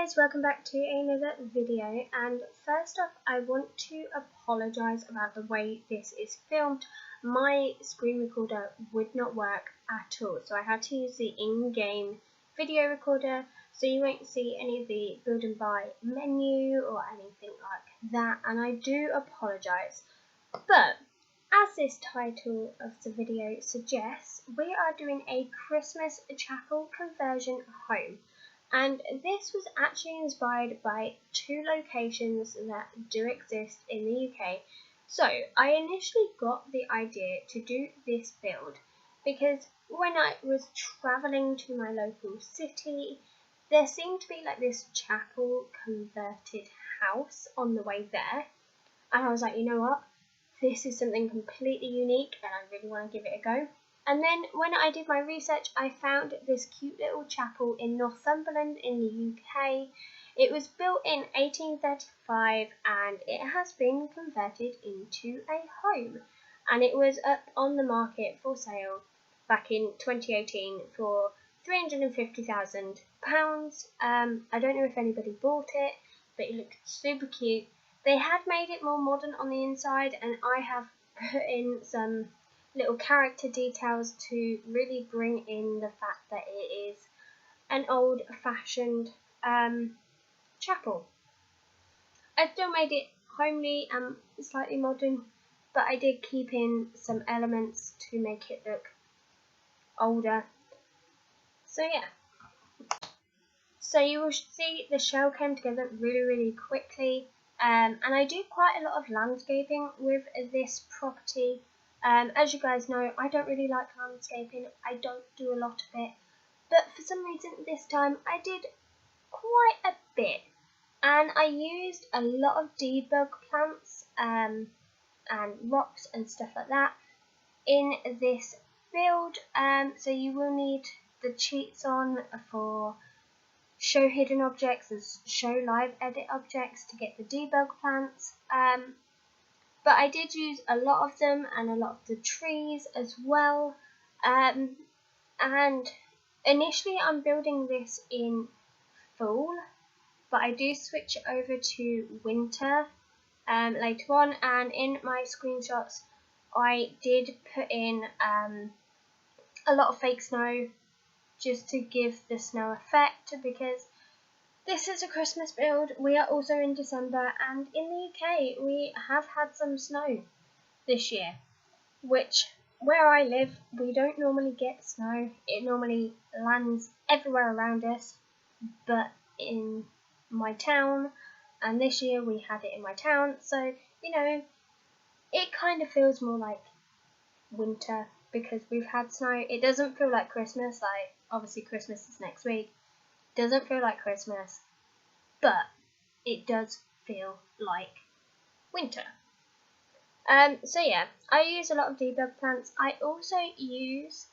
guys, welcome back to another video, and first off I want to apologise about the way this is filmed. My screen recorder would not work at all, so I had to use the in-game video recorder, so you won't see any of the build and buy menu or anything like that, and I do apologise. But as this title of the video suggests, we are doing a Christmas chapel conversion home. And this was actually inspired by two locations that do exist in the UK. So I initially got the idea to do this build because when I was travelling to my local city, there seemed to be like this chapel converted house on the way there. And I was like, you know what? This is something completely unique and I really want to give it a go. And then when I did my research, I found this cute little chapel in Northumberland in the UK. It was built in 1835 and it has been converted into a home. And it was up on the market for sale back in 2018 for £350,000. I don't know if anybody bought it, but it looked super cute. They had made it more modern on the inside, and I have put in some little character details to really bring in the fact that it is an old-fashioned chapel. I still made it homely and slightly modern, but I did keep in some elements to make it look older. So yeah. So you will see the shell came together really quickly. And I do quite a lot of landscaping with this property. As you guys know, I don't really like landscaping. I don't do a lot of it. But for some reason this time I did quite a bit. And I used a lot of debug plants and rocks and stuff like that in this build. So you will need the cheats on for show hidden objects and show live edit objects to get the debug plants. But I did use a lot of them and a lot of the trees as well. And initially I'm building this in fall, but I do switch it over to winter later on. And in my screenshots I did put in a lot of fake snow just to give the snow effect, because this is a Christmas build. We are also in December, and in the UK we have had some snow this year, which where I live we don't normally get snow. It normally lands everywhere around us but in my town, and this year we had it in my town, so you know, it kind of feels more like winter because we've had snow. It doesn't feel like Christmas, like obviously Christmas is next week. Doesn't feel like Christmas, but it does feel like winter. So yeah, I use a lot of debug plants. I also use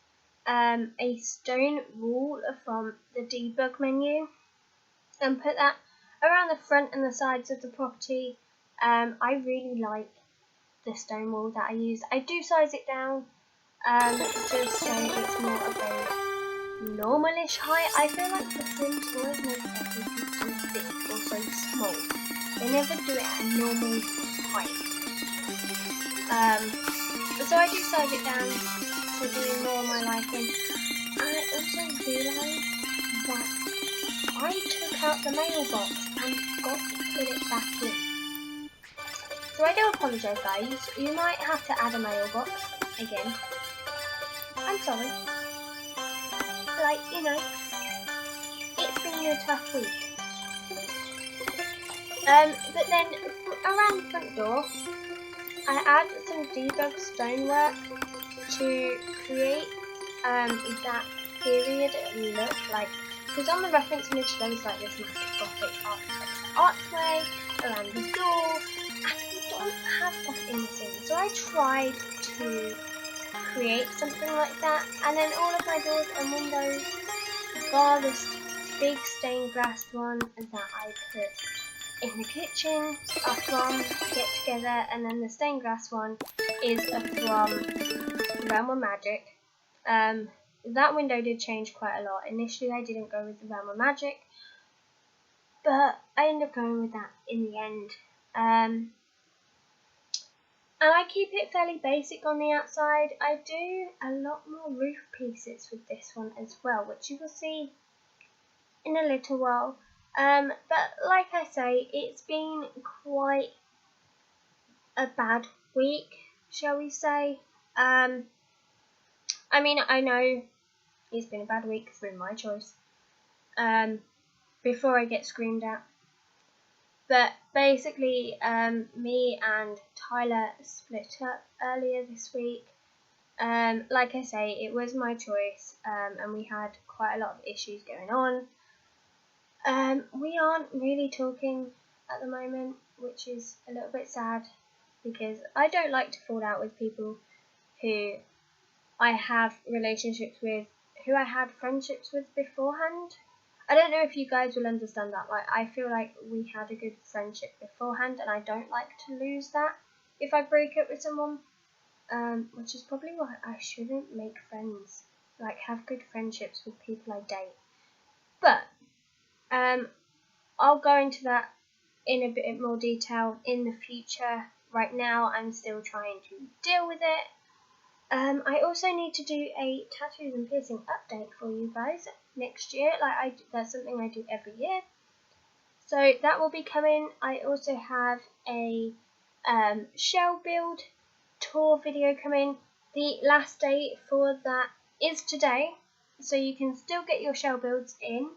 a stone wall from the debug menu and put that around the front and the sides of the property. I really like the stone wall that I use. I do size it down just so it's more of a normalish height. I feel like the Sims always make everything so big or so small. They never do it at a normal height. So I do size it down to be more my liking. And I also realised that I took out the mailbox and forgot to put it back in. So I do apologise guys, you might have to add a mailbox again. I'm sorry. Like, you know, it's been a tough week. But then around the front door, I add some debug stonework to create that period look, like, because on the reference image there was like this massive gothic archway around the door, and we don't have that in the Sims. So I tried to create something like that, and then all of my doors and windows, bar this big stained glass one that I put in the kitchen, are from Get Together, and then the stained glass one is from Realm of Magic. That window did change quite a lot. Initially I didn't go with the Realm of Magic, but I ended up going with that in the end. And I keep it fairly basic on the outside. I do a lot more roof pieces with this one as well, which you will see in a little while. But like I say, it's been quite a bad week, shall we say. I mean, I know it's been a bad week through my choice, before I get screamed at. But basically, me and Tyler split up earlier this week. Like I say, it was my choice, and we had quite a lot of issues going on. We aren't really talking at the moment, which is a little bit sad, because I don't like to fall out with people who I have relationships with, who I had friendships with beforehand. I don't know if you guys will understand that. Like, I feel like we had a good friendship beforehand, and I don't like to lose that if I break up with someone. Which is probably why I shouldn't make friends, like have good friendships with people I date. But I'll go into that in a bit more detail in the future. Right now, I'm still trying to deal with it. I also need to do a tattoos and piercing update for you guys next year. That's something I do every year. So that will be coming. I also have a shell build tour video coming. The last date for that is today, so you can still get your shell builds in.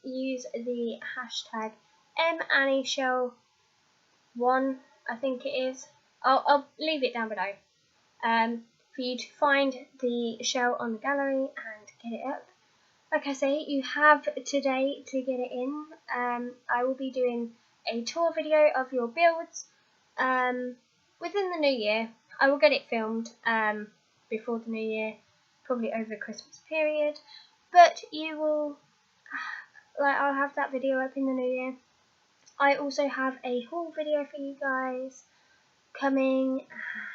Use the hashtag MAnnieShell1, I think it is. I'll leave it down below for you to find the shell on the gallery and get it up. Like I say, you have today to get it in. I will be doing a tour video of your builds within the new year. I will get it filmed before the new year, probably over the Christmas period. But you will, I'll have that video up in the new year. I also have a haul video for you guys coming,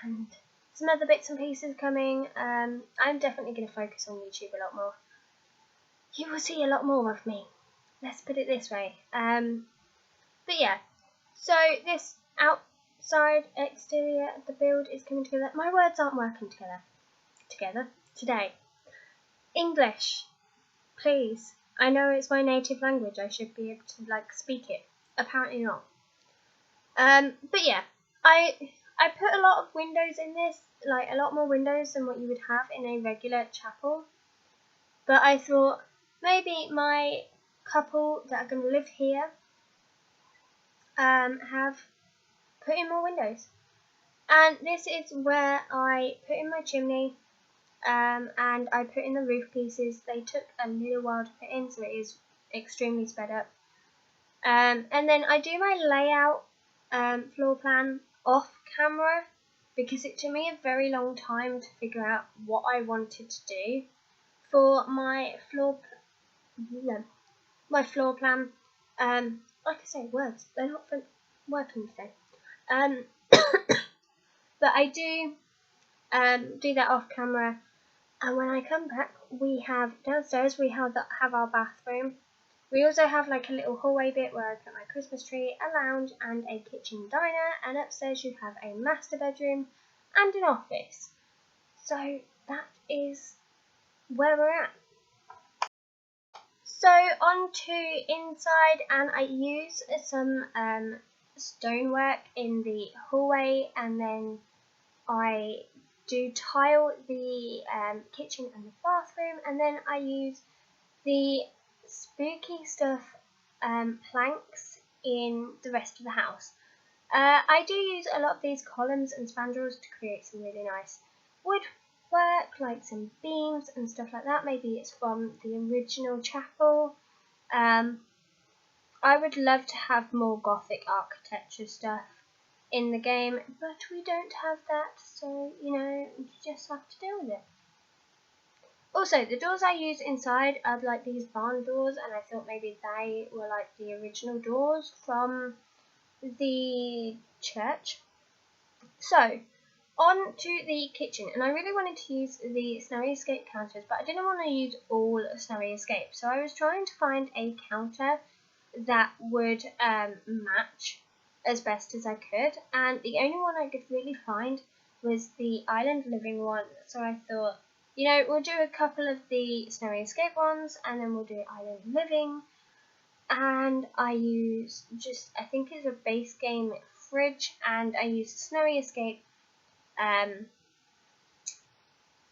and some other bits and pieces coming. I'm definitely going to focus on YouTube a lot more. You will see a lot more of me. Let's put it this way. But yeah, so this outside exterior, the build is coming together. My words aren't working together today. English, please. I know it's my native language. I should be able to speak it. Apparently not. But yeah, I put a lot of windows in this, a lot more windows than what you would have in a regular chapel. But I thought maybe my couple that are going to live here have put in more windows. And this is where I put in my chimney, and I put in the roof pieces. They took a little while to put in, so it is extremely sped up. And then I do my layout floor plan off camera, because it took me a very long time to figure out what I wanted to do for my floor plan. Like I say, words, they're not working today. But I do that off camera, and when I come back, we have downstairs, we have our bathroom. We also have a little hallway bit where I put my Christmas tree, a lounge and a kitchen diner, and upstairs you have a master bedroom and an office. So that is where we're at. So on to inside, and I use some stonework in the hallway, and then I do tile the kitchen and the bathroom, and then I use the spooky stuff planks in the rest of the house. I do use a lot of these columns and spandrels to create some really nice woodwork, like some beams and stuff like that. Maybe it's from the original chapel. I would love to have more Gothic architecture stuff in the game, but we don't have that, so you just have to deal with it. Also, the doors I use inside are these barn doors, and I thought maybe they were the original doors from the church. So, on to the kitchen, and I really wanted to use the Snowy Escape counters, but I didn't want to use all Snowy Escape, so I was trying to find a counter that would match as best as I could, and the only one I could really find was the island living one. So I thought, you know, we'll do a couple of the Snowy Escape ones, and then we'll do island living. And I use I think it's a base game fridge, and I use Snowy Escape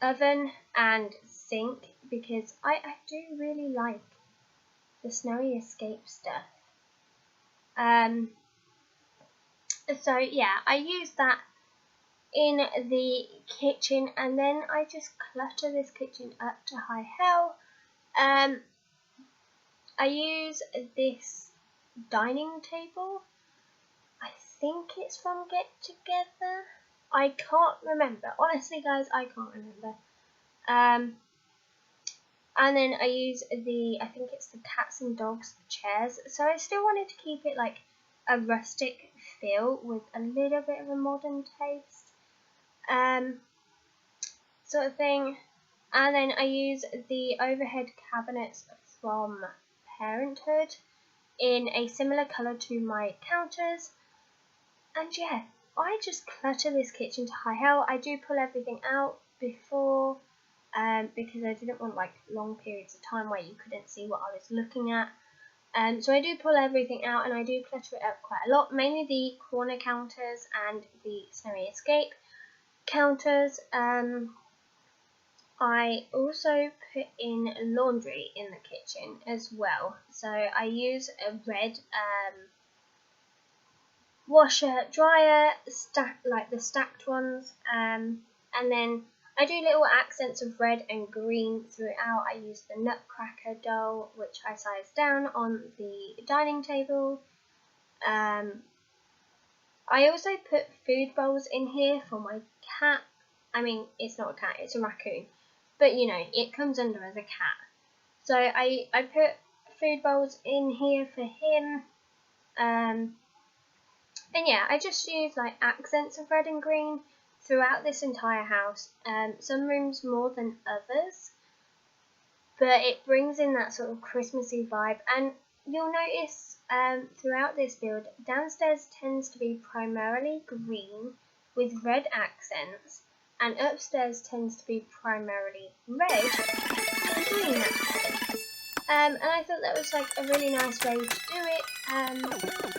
oven and sink, because I do really like the Snowy Escape stuff. So yeah, I use that in the kitchen, and then I just clutter this kitchen up to high hell. I use this dining table. I think it's from Get Together. I can't remember. Honestly, guys, I can't remember. And then I use I think it's the cats and dogs chairs. So I still wanted to keep it like a rustic feel with a little bit of a modern taste, sort of thing. And then I use the overhead cabinets from Parenthood in a similar colour to my counters. And yeah, I just clutter this kitchen to high hell. I do pull everything out before, because I didn't want like long periods of time where you couldn't see what I was looking at. So I do pull everything out, and I do clutter it up quite a lot, mainly the corner counters and the Snowy Escape counters. I also put in laundry in the kitchen as well. So I use a red washer, dryer, like the stacked ones, and then I do little accents of red and green throughout. I use the Nutcracker doll, which I size down on the dining table. I also put food bowls in here for my cat. I mean, it's not a cat, it's a raccoon, but you know, it comes under as a cat. So I put food bowls in here for him. And yeah, I just use like accents of red and green throughout this entire house. Some rooms more than others, but it brings in that sort of Christmassy vibe. And you'll notice throughout this build, downstairs tends to be primarily green with red accents, and upstairs tends to be primarily red and green accents. And I thought that was like a really nice way to do it,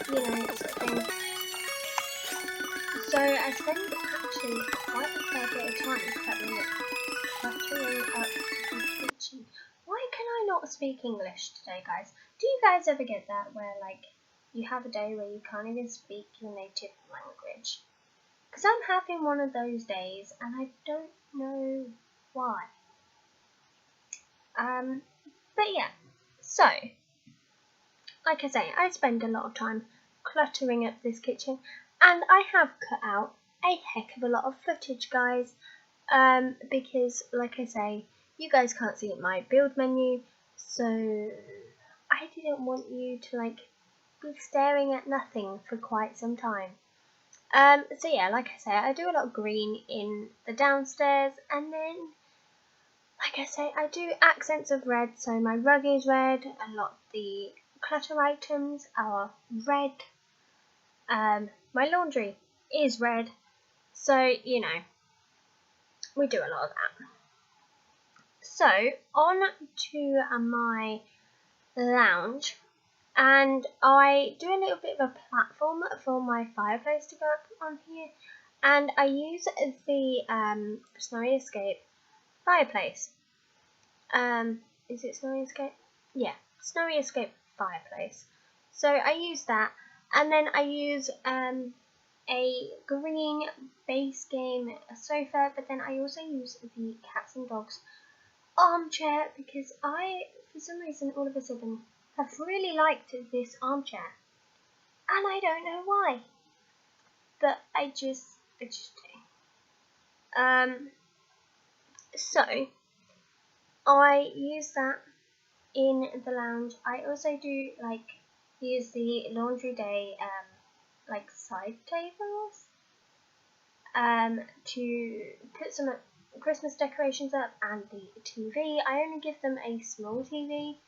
you know, sort of thing. So I spend actually quite a fair bit of time cluttering up the kitchen. Why can I not speak English today, guys? Do you guys ever get that, where like you have a day where you can't even speak your native language? Because I'm having one of those days, and I don't know why. But yeah, so like I say, I spend a lot of time cluttering up this kitchen, and I have cut out a heck of a lot of footage, guys, because like I say, you guys can't see my build menu, so I didn't want you to like be staring at nothing for quite some time. So yeah, like I say, I do a lot of green in the downstairs, and then like I say, I do accents of red, so my rug is red, a lot of the clutter items are red, my laundry is red, so you know, we do a lot of that. So on to my lounge, and I do a little bit of a platform for my fireplace to go up on here, and I use the Snowy Escape fireplace. Is it Snowy Escape? Yeah, Snowy Escape fireplace. So I use that, and then I use a green base game sofa, but then I also use the cats and dogs armchair, because I, for some reason, all of a sudden have really liked this armchair, and I don't know why, but I just do. So I use that in the lounge. I also do like use the laundry day like side tables to put some Christmas decorations up, and the TV. I only give them a small TV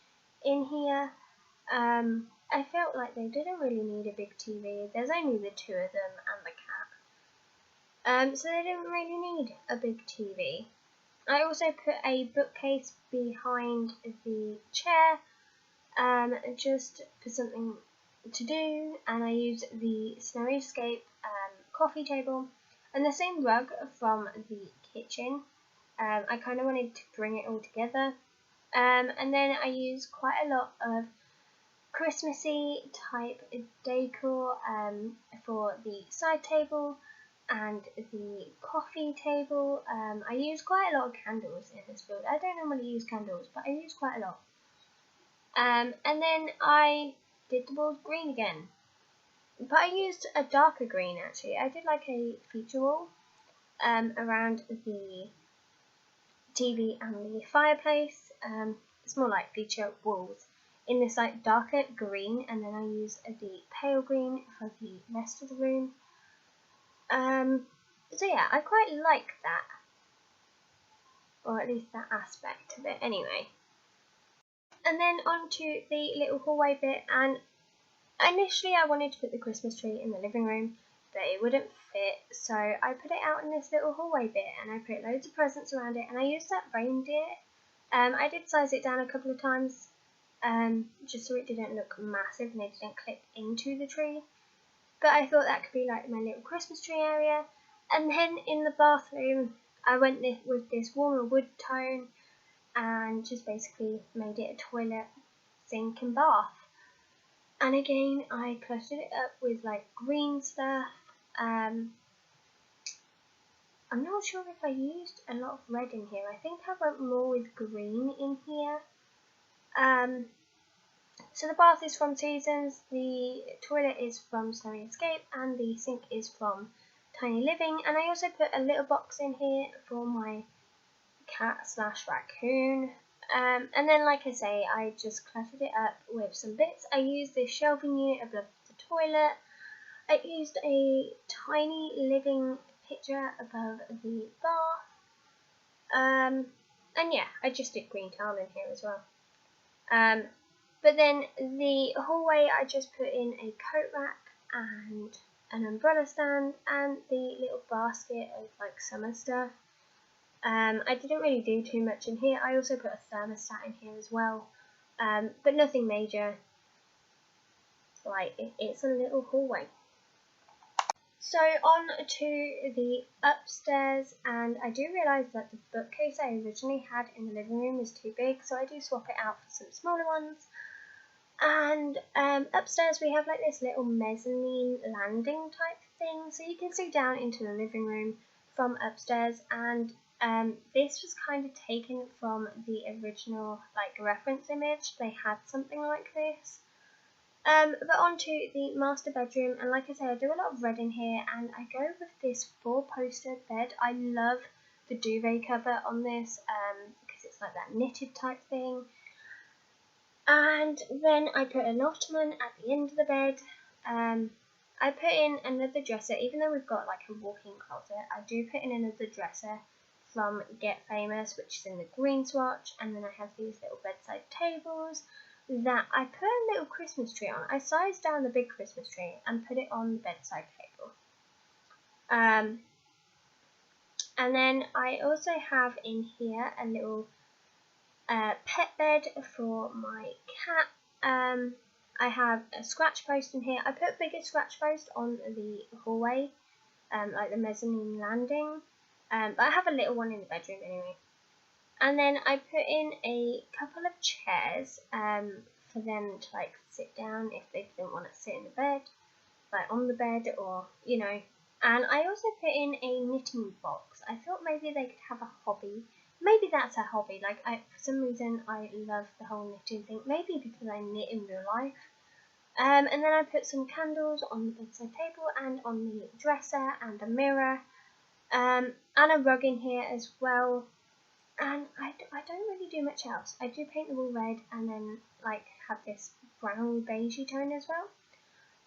in here, I felt like they didn't really need a big TV. There's only the two of them and the cat. So they didn't really need a big TV. I also put a bookcase behind the chair, just for something to do, and I used the Snowy Escape coffee table and the same rug from the kitchen. I kind of wanted to bring it all together. And then I used quite a lot of Christmassy type decor for the side table and the coffee table. I used quite a lot of candles in this build. I don't normally use candles, but I used quite a lot. And then I did the walls green again, but I used a darker green actually. I did like a feature wall around the TV and the fireplace. It's more like feature walls in this like darker green, and then I use the pale green for the rest of the room. So yeah, I quite like that, or at least that aspect of it anyway. And then onto the little hallway bit, and initially I wanted to put the Christmas tree in the living room, but it wouldn't fit, so I put it out in this little hallway bit, and I put loads of presents around it, and I used that reindeer. I did size it down a couple of times, just so it didn't look massive and it didn't clip into the tree. But I thought that could be like my little Christmas tree area. And then in the bathroom, I went with this warmer wood tone and just basically made it a toilet, sink and bath. And again, I cluttered it up with like green stuff. I'm not sure if I used a lot of red in here. I think I went more with green in here. So the bath is from Seasons, the toilet is from Snowy Escape, and the sink is from Tiny Living. And I also put a little box in here for my cat / raccoon. And then, like I say, I just cluttered it up with some bits. I used this shelving unit above the toilet. I used a tiny living picture above the bath. And yeah, I just did green towel in here as well. But then the hallway, I just put in a coat rack and an umbrella stand and the little basket of like summer stuff. I didn't really do too much in here. I also put a thermostat in here as well, but nothing major. Like, it's a little hallway. So on to the upstairs, and I do realise that the bookcase I originally had in the living room is too big, so I do swap it out for some smaller ones. And upstairs we have like this little mezzanine landing type thing, so you can see down into the living room from upstairs, and this was kind of taken from the original like reference image. They had something like this. But onto the master bedroom, and like I say, I do a lot of red in here, and I go with this 4-poster bed. I love the duvet cover on this because it's like that knitted type thing. And then I put an ottoman at the end of the bed. I put in another dresser, even though we've got like a walk-in closet, I do put in another dresser from Get Famous, which is in the green swatch. And then I have these little bedside tables that I put a little Christmas tree on. I sized down the big Christmas tree and put it on the bedside table. And then I also have in here a little pet bed for my cat. I have a scratch post in here. I put a bigger scratch post on the hallway, like the mezzanine landing, but I have a little one in the bedroom anyway. And then I put in a couple of chairs for them to like sit down if they didn't want to sit in the bed, like on the bed, or you know. And I also put in a knitting box. I thought maybe they could have a hobby. Maybe that's a hobby. Like for some reason I love the whole knitting thing. Maybe because I knit in real life. And then I put some candles on the bedside table and on the dresser, and a mirror, and a rug in here as well. And I don't really do much else. I do paint them all red, and then like have this brown beigey tone as well.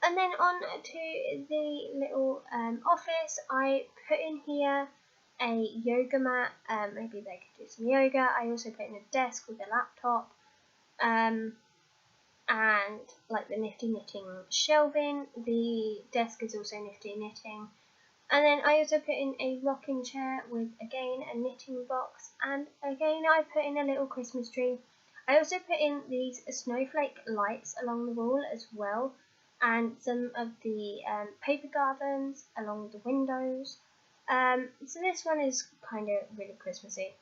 And then on to the little office, I put in here a yoga mat. Maybe they could do some yoga. I also put in a desk with a laptop. And and like the nifty knitting shelving. The desk is also nifty knitting. And then I also put in a rocking chair with, again, a knitting box, and again I put in a little Christmas tree. I also put in these snowflake lights along the wall as well, and some of the paper garlands along the windows. So this one is kind of really Christmassy.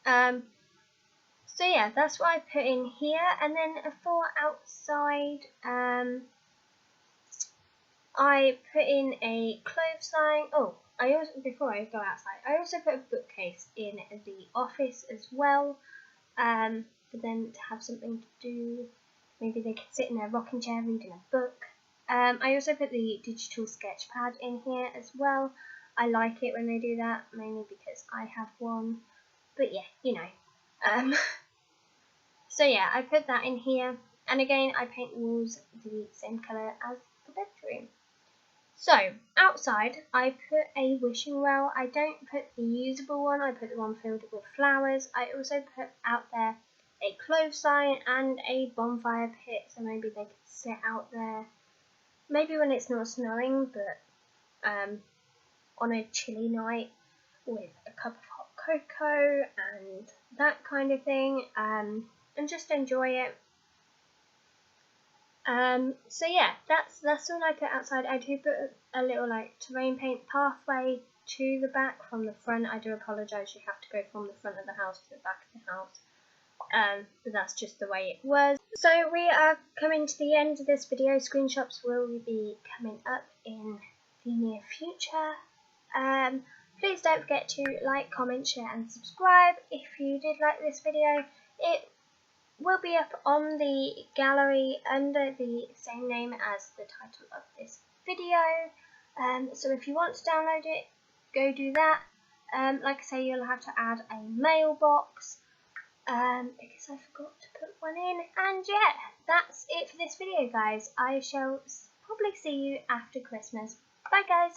So yeah, that's what I put in here. And then for outside, I put in a clothesline. Oh, I also, before I go outside, I also put a bookcase in the office as well, for them to have something to do. Maybe they could sit in their rocking chair reading a book. I also put the digital sketch pad in here as well. I like it when they do that, mainly because I have one. But yeah, you know. So yeah, I put that in here. And again, I paint the walls the same colour as the bedroom. So, outside, I put a wishing well. I don't put the usable one, I put the one filled with flowers. I also put out there a clothesline and a bonfire pit, so maybe they could sit out there. Maybe when it's not snowing, but on a chilly night with a cup of hot cocoa and that kind of thing, and just enjoy it. So yeah, that's all I put outside. I do put a little like terrain paint pathway to the back from the front. I do apologise, you have to go from the front of the house to the back of the house. But that's just the way it was. So we are coming to the end of this video. Screenshots will be coming up in the near future. Please don't forget to like, comment, share and subscribe. If you did like this video, it will be up on the gallery under the same name as the title of this video. So if you want to download it, go do that. Like I say, you'll have to add a mailbox, because I forgot to put one in. And yeah, that's it for this video, guys. I shall probably see you after Christmas. Bye, guys.